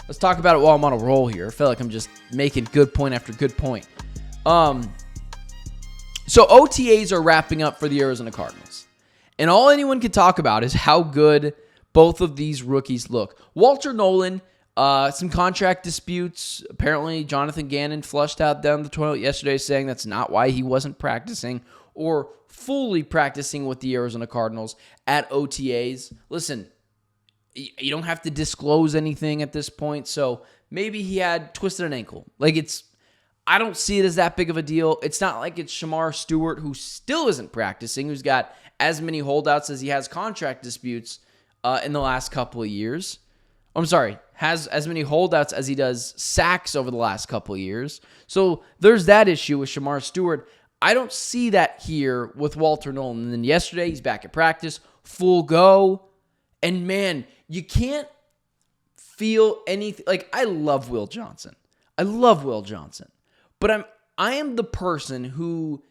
Let's talk about it while I'm on a roll here. I feel like I'm just making good point after good point. So OTAs are wrapping up for the Arizona Cardinals. And all anyone can talk about is how good both of these rookies look. Walter Nolen, some contract disputes. Apparently, Jonathan Gannon flushed out down the toilet yesterday saying that's not why he wasn't practicing or fully practicing with the Arizona Cardinals at OTAs. Listen, you don't have to disclose anything at this point, so maybe he had twisted an ankle. I don't see it as that big of a deal. It's not like it's Shamar Stewart, who still isn't practicing, who's got as many holdouts as he has contract disputes in the last couple of years. Has as many holdouts as he does sacks over the last couple of years. So there's that issue with Shamar Stewart. I don't see that here with Walter Nolen. And then yesterday, he's back at practice, full go. And man, you can't feel anything. I love Will Johnson. But I am the person who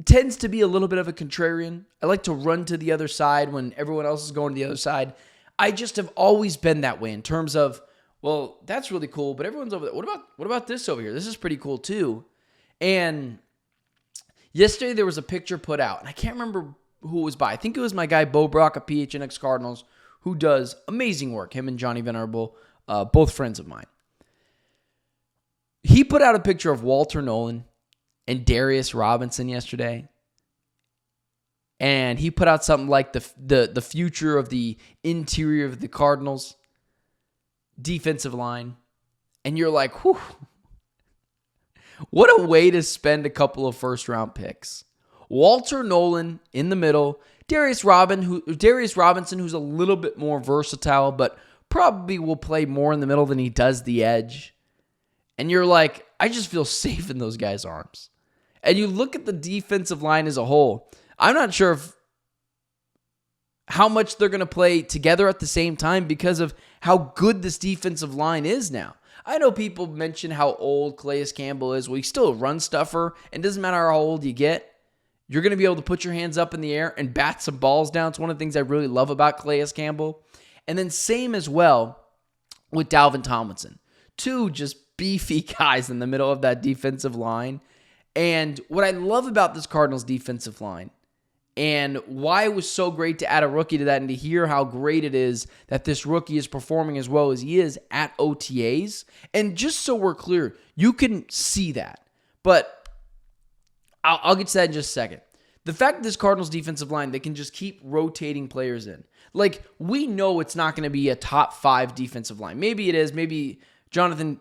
tends to be a little bit of a contrarian. I like to run to the other side when everyone else is going to the other side. I just have always been that way in terms of, well, that's really cool, but everyone's over there. What about this over here? This is pretty cool too. And yesterday there was a picture put out, and I can't remember who it was by. I think it was my guy Bo Brock of PHNX Cardinals, who does amazing work. Him and Johnny Venerable, both friends of mine. He put out a picture of Walter Nolen and Darius Robinson yesterday. And he put out something like the future of the interior of the Cardinals defensive line. And you're like, whew. What a way to spend a couple of first-round picks. Walter Nolen in the middle. Darius Robinson, who's a little bit more versatile, but probably will play more in the middle than he does the edge. And you're like, I just feel safe in those guys' arms. And you look at the defensive line as a whole. I'm not sure how much they're going to play together at the same time because of how good this defensive line is now. I know people mention how old Calais Campbell is. Well, he's still a run stuffer, and it doesn't matter how old you get. You're going to be able to put your hands up in the air and bat some balls down. It's one of the things I really love about Calais Campbell. And then same as well with Dalvin Tomlinson. Two just beefy guys in the middle of that defensive line. And what I love about this Cardinals defensive line and why it was so great to add a rookie to that and to hear how great it is that this rookie is performing as well as he is at OTAs. And just so we're clear, you can see that. But I'll get to that in just a second. The fact that this Cardinals defensive line, they can just keep rotating players in. We know it's not going to be a top 5 defensive line. Maybe it is. Maybe Jonathan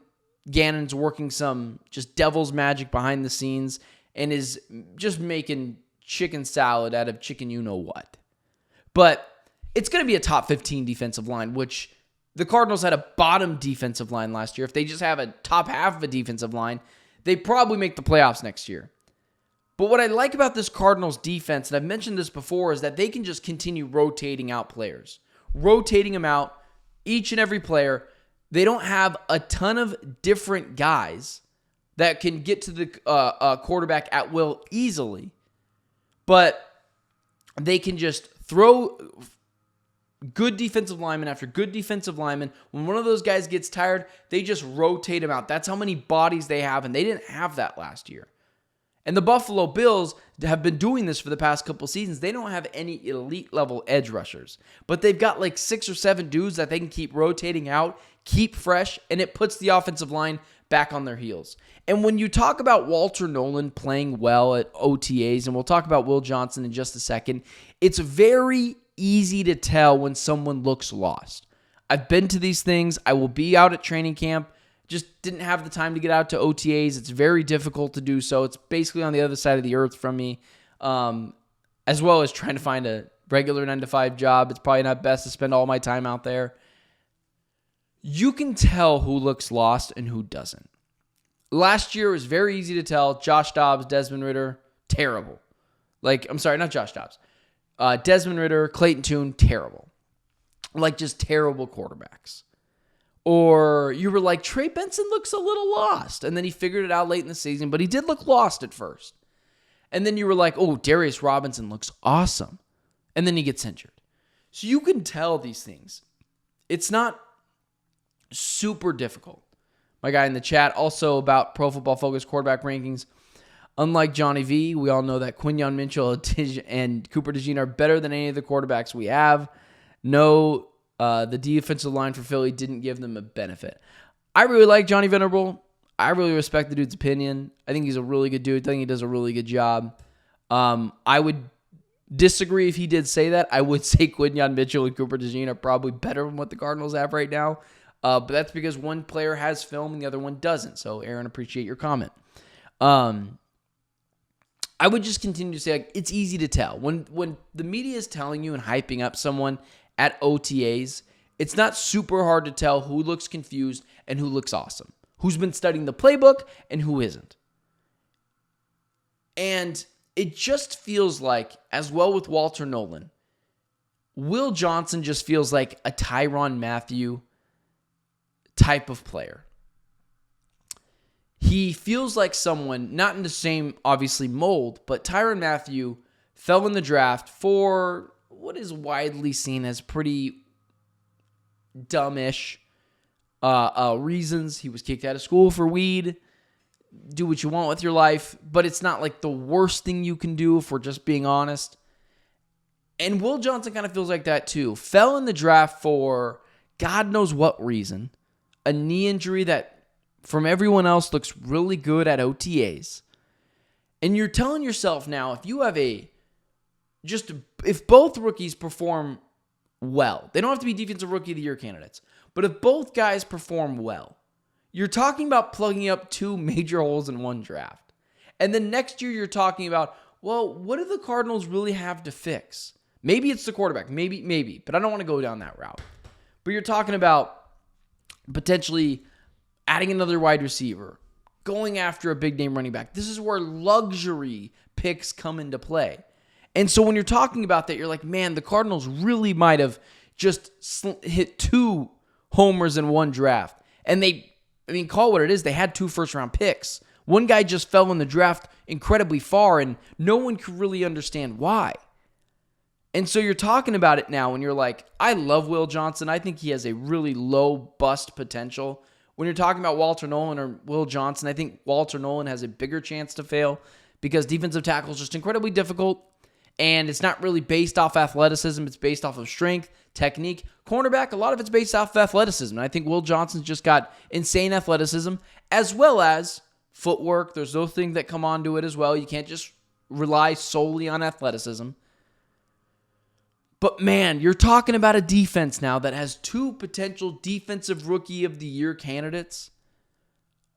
Gannon's working some just devil's magic behind the scenes and is just making chicken salad out of chicken you-know-what. But it's going to be a top 15 defensive line, which the Cardinals had a bottom defensive line last year. If they just have a top half of a defensive line, they probably make the playoffs next year. But what I like about this Cardinals defense, and I've mentioned this before, is that they can just continue rotating out players. Rotating them out, each and every player. They don't have a ton of different guys that can get to the quarterback at will easily. But they can just throw good defensive lineman after good defensive lineman. When one of those guys gets tired, they just rotate him out. That's how many bodies they have, and they didn't have that last year. And the Buffalo Bills have been doing this for the past couple seasons. They don't have any elite level edge rushers, but they've got 6 or 7 dudes that they can keep rotating out, keep fresh, and it puts the offensive line back on their heels. And when you talk about Walter Nolen playing well at OTAs, and we'll talk about Will Johnson in just a second, it's very easy to tell when someone looks lost. I've been to these things. I will be out at training camp. Just didn't have the time to get out to OTAs. It's very difficult to do so. It's basically on the other side of the earth from me, as well as trying to find a regular 9-to-5 job. It's probably not best to spend all my time out there. You can tell who looks lost and who doesn't. Last year, it was very easy to tell. Josh Dobbs, Desmond Ridder, terrible. Not Josh Dobbs. Desmond Ridder, Clayton Tune, terrible. Just terrible quarterbacks. Or you were like, Trey Benson looks a little lost. And then he figured it out late in the season, but he did look lost at first. And then you were like, oh, Darius Robinson looks awesome. And then he gets injured. So you can tell these things. It's not Super difficult. My guy in the chat also about Pro Football Focus quarterback rankings. Unlike Johnny V, we all know that Quinyon Mitchell and Cooper DeJean are better than any of the quarterbacks we have. No, the defensive line for Philly didn't give them a benefit. I really like Johnny Venerable. I really respect the dude's opinion. I think he's a really good dude. I think he does a really good job. I would disagree if he did say that. I would say Quinyon Mitchell and Cooper DeJean are probably better than what the Cardinals have right now. But that's because one player has film and the other one doesn't. So, Aaron, appreciate your comment. I would just continue to say, like, it's easy to tell. When the media is telling you and hyping up someone at OTAs, it's not super hard to tell who looks confused and who looks awesome, who's been studying the playbook and who isn't. And it just feels like, as well with Walter Nolen, Will Johnson just feels like a Tyrann Mathieu type of player. He feels like someone, not in the same, obviously, mold, but Tyrann Mathieu fell in the draft for what is widely seen as pretty dumbish reasons. He was kicked out of school for weed. Do what you want with your life, but it's not like the worst thing you can do if we're just being honest. And Will Johnson kind of feels like that too. Fell in the draft for God knows what reason. A knee injury that from everyone else looks really good at OTAs. And you're telling yourself now, if you have if both rookies perform well, they don't have to be Defensive Rookie of the Year candidates, but if both guys perform well, you're talking about plugging up two major holes in one draft. And then next year you're talking about, well, what do the Cardinals really have to fix? Maybe it's the quarterback, maybe, but I don't want to go down that route. But you're talking about potentially adding another wide receiver, going after a big-name running back. This is where luxury picks come into play. And so when you're talking about that, you're like, man, the Cardinals really might have just hit two homers in one draft. And call it what it is. They had 2 first-round picks. One guy just fell in the draft incredibly far, and no one could really understand why. And so you're talking about it now, and you're like, I love Will Johnson. I think he has a really low bust potential. When you're talking about Walter Nolen or Will Johnson, I think Walter Nolen has a bigger chance to fail because defensive tackle is just incredibly difficult, and it's not really based off athleticism. It's based off of strength, technique. Cornerback, a lot of it's based off of athleticism. And I think Will Johnson's just got insane athleticism as well as footwork. There's those things that come onto it as well. You can't just rely solely on athleticism. But man, you're talking about a defense now that has 2 potential Defensive Rookie of the Year candidates,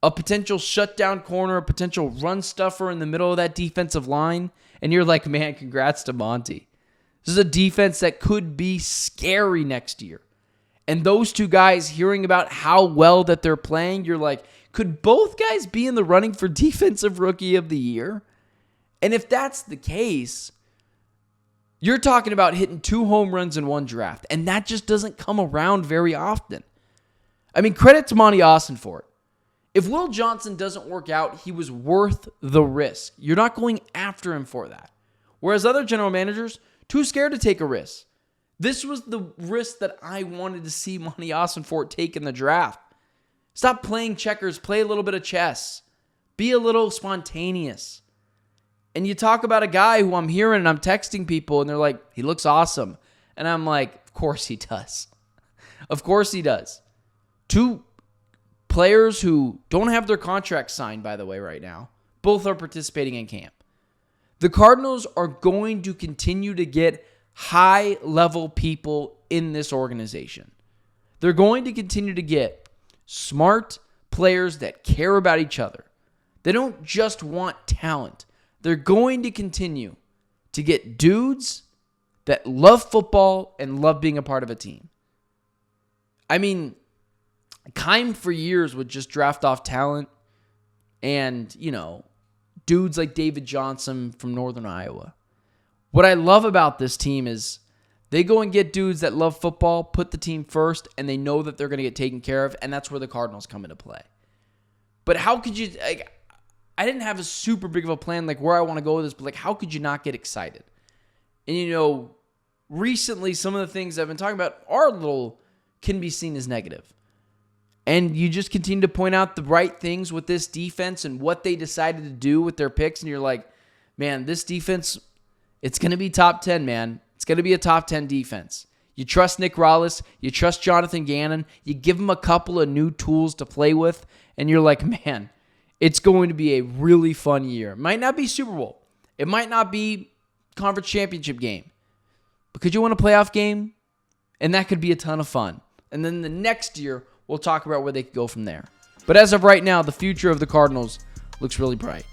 a potential shutdown corner, a potential run stuffer in the middle of that defensive line, and you're like, man, congrats to Monty. This is a defense that could be scary next year. And those 2 guys, hearing about how well that they're playing, you're like, could both guys be in the running for Defensive Rookie of the Year? And if that's the case, you're talking about hitting 2 home runs in one draft, and that just doesn't come around very often. I mean, credit to Monty Austin for it. If Will Johnson doesn't work out, he was worth the risk. You're not going after him for that. Whereas other general managers, too scared to take a risk. This was the risk that I wanted to see Monty Austin for take in the draft. Stop playing checkers. Play a little bit of chess. Be a little spontaneous. And you talk about a guy who I'm hearing and I'm texting people and they're like, he looks awesome. And I'm like, of course he does. Of course he does. 2 players who don't have their contracts signed, by the way, right now. Both are participating in camp. The Cardinals are going to continue to get high-level people in this organization. They're going to continue to get smart players that care about each other. They don't just want talent. They're going to continue to get dudes that love football and love being a part of a team. I mean, Keim for years would just draft off talent and, dudes like David Johnson from Northern Iowa. What I love about this team is they go and get dudes that love football, put the team first, and they know that they're going to get taken care of, and that's where the Cardinals come into play. But how could you... I didn't have a super big of a plan like where I want to go with this, but how could you not get excited? And recently some of the things I've been talking about can be seen as negative. And you just continue to point out the right things with this defense and what they decided to do with their picks. And you're like, man, this defense, it's going to be top 10, man. It's going to be a top 10 defense. You trust Nick Rallis. You trust Jonathan Gannon. You give him a couple of new tools to play with. And you're like, man, it's going to be a really fun year. It might not be Super Bowl. It might not be conference championship game. But could you win a playoff game? And that could be a ton of fun. And then the next year, we'll talk about where they could go from there. But as of right now, the future of the Cardinals looks really bright.